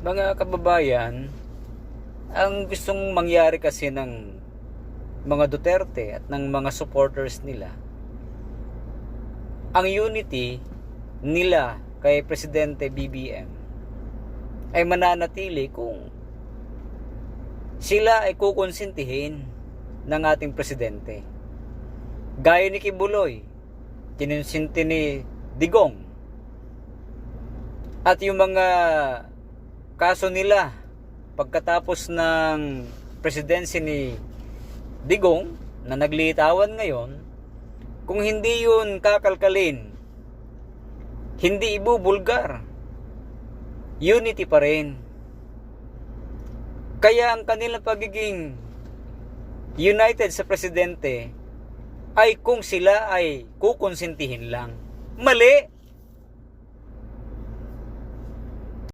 Mga kababayan, ang gustong mangyari kasi ng mga Duterte at ng mga supporters nila, ang unity nila kay Presidente BBM ay mananatili kung sila ay kukonsintihin ng ating presidente. Gaya ni Kibuloy, kinonsinti ni Digong. At yung mga kaso nila pagkatapos ng presidency ni Digong na naglitawan ngayon, kung hindi yun kakalkalin, hindi ibubulgar, unity pa rin. Kaya ang kanilang pagiging united sa presidente ay kung sila ay kukonsintihin lang. Mali!